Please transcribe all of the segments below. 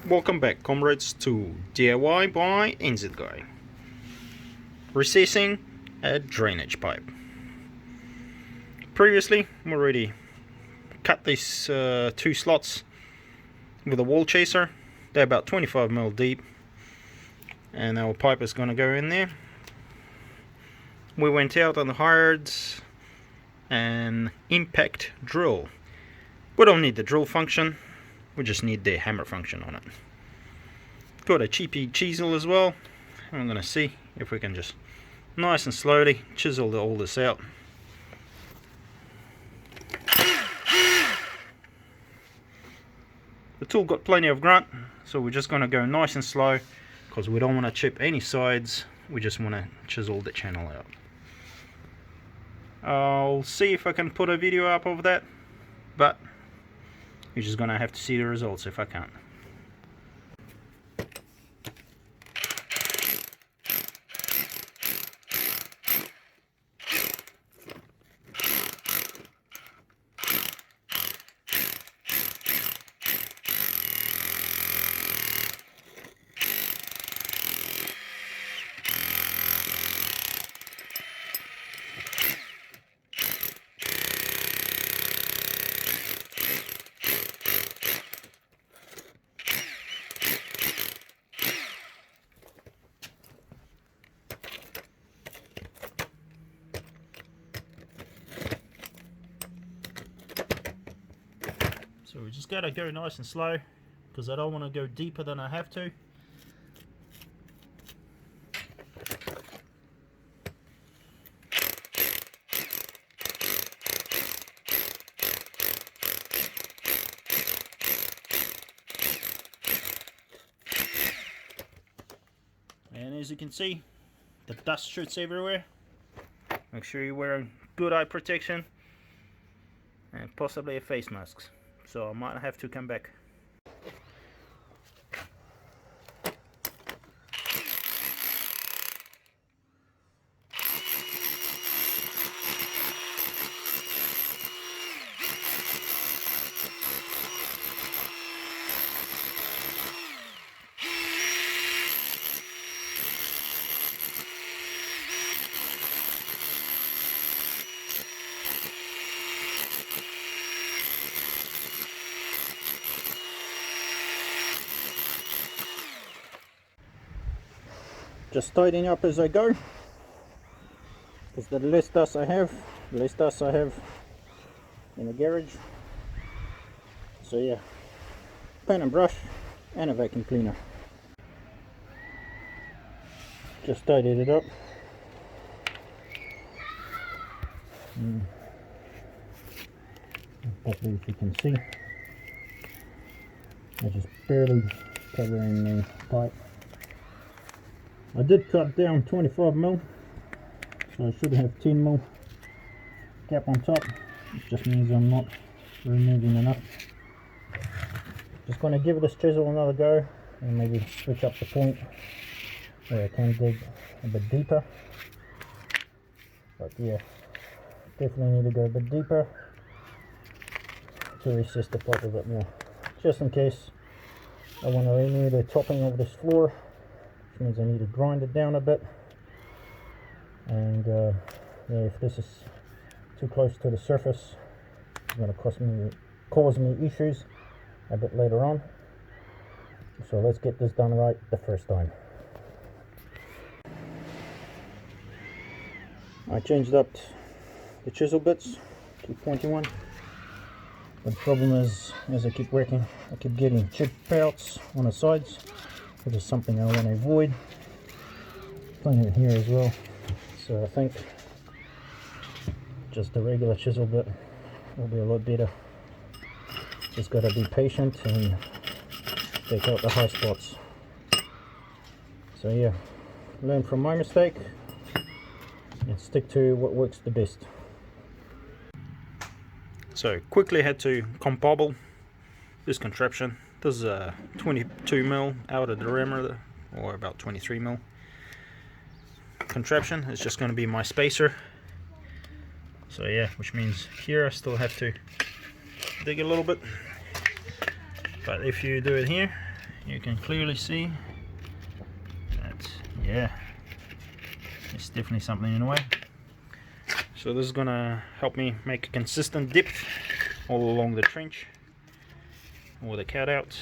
Welcome back, comrades, to DIY by NZguy. Recessing a drainage pipe. Previously, we already cut these two slots with a wall chaser. They're about 25mm deep, and our pipe is going to go in there. We went out and hired an impact drill. We don't need the drill function, we just need the hammer function on it. Got a cheapy chisel as well. I'm going to see if we can just nice and slowly chisel all this out. The tool got plenty of grunt, so we're just going to go nice and slow because we don't want to chip any sides, we just want to chisel the channel out. I'll see if I can put a video up of that, but you're just going to have to see the results if I can't. So we just gotta go nice and slow because I don't want to go deeper than I have to. And as you can see, the dust shoots everywhere. Make sure you're wearing good eye protection and possibly a face mask. So I might have to come back. Just tidying up as I go, because the less dust I have, the less dust I have in the garage. So yeah, pen and brush and a vacuum cleaner. Just tidied it up. Hopefully if you can see, I'm just barely covering the pipe. I did cut down 25mm, so I should have 10mm cap on top. It just means I'm not removing enough. Just going to give this chisel another go and maybe switch up the point where I can dig a bit deeper. But yeah, definitely need to go a bit deeper to recess the pipe a bit more, just in case I want to renew the topping of this floor. Means I need to grind it down a bit, and yeah, if this is too close to the surface, it's going to cause me issues a bit later on. So let's get this done right the first time. I changed up the chisel bits to pointy one. But the problem is, as I keep working, I keep getting chip outs on the sides, which is something I want to avoid. Plenty of here as well, so I think just the regular chisel bit will be a lot better. Just got to be patient and take out the high spots. So yeah, learn from my mistake and stick to what works the best. So quickly had to compobble this contraption. This is a 22mm out of the diameter, or about 23mm contraption. It's just going to be my spacer. So yeah, which means here I still have to dig a little bit, but if you do it here, you can clearly see that, yeah, it's definitely something in the way. So this is gonna help me make a consistent depth all along the trench or the cutouts.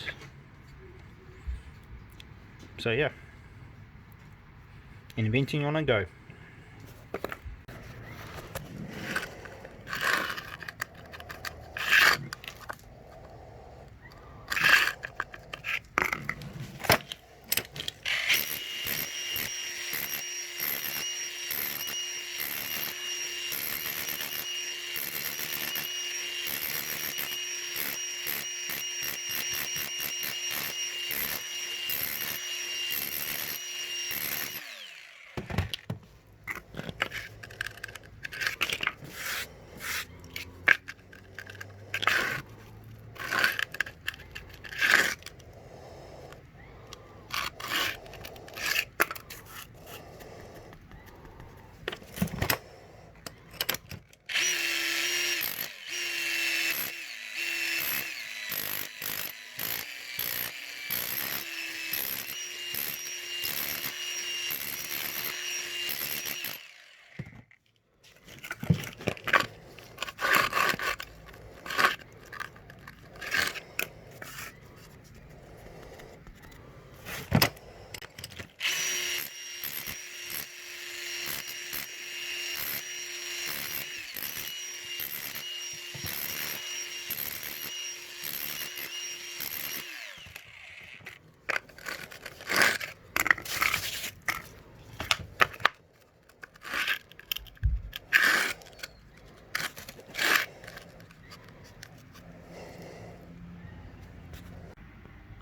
So yeah, inventing on a go.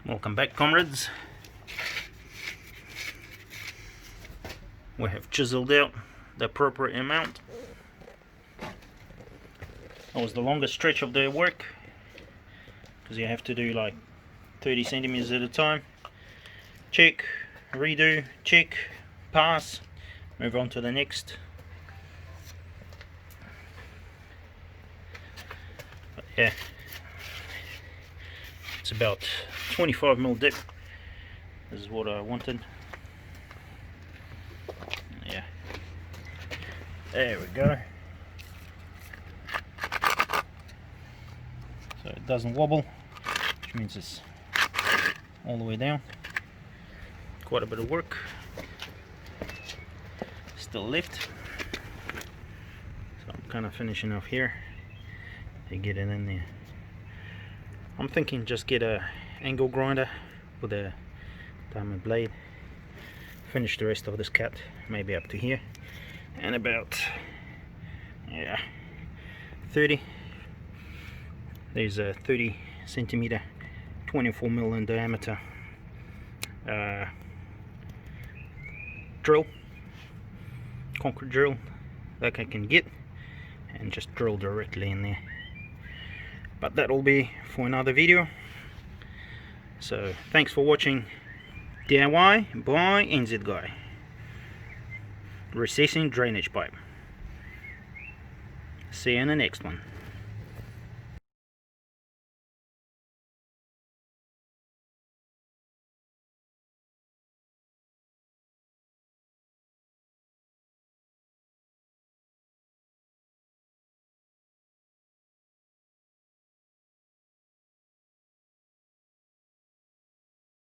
Welcome back, comrades. We have chiseled out the appropriate amount. That was the longest stretch of the work because you have to do like 30 centimeters at a time. Check, redo, check, pass, move on to the next. But yeah, it's about 25mm dip. This is what I wanted. Yeah, there we go. So it doesn't wobble, which means it's all the way down. Quite a bit of work still left. So I'm kind of finishing off here to get it in there. I'm thinking just get a angle grinder with a diamond blade, finish the rest of this cut maybe up to here, and about 30. There's a 30 centimeter 24mm in diameter drill, concrete drill that I can get, and just drill directly in there. But that will be for another video. So thanks for watching DIY by NZguy, recessing drainage pipe. See you in the next one.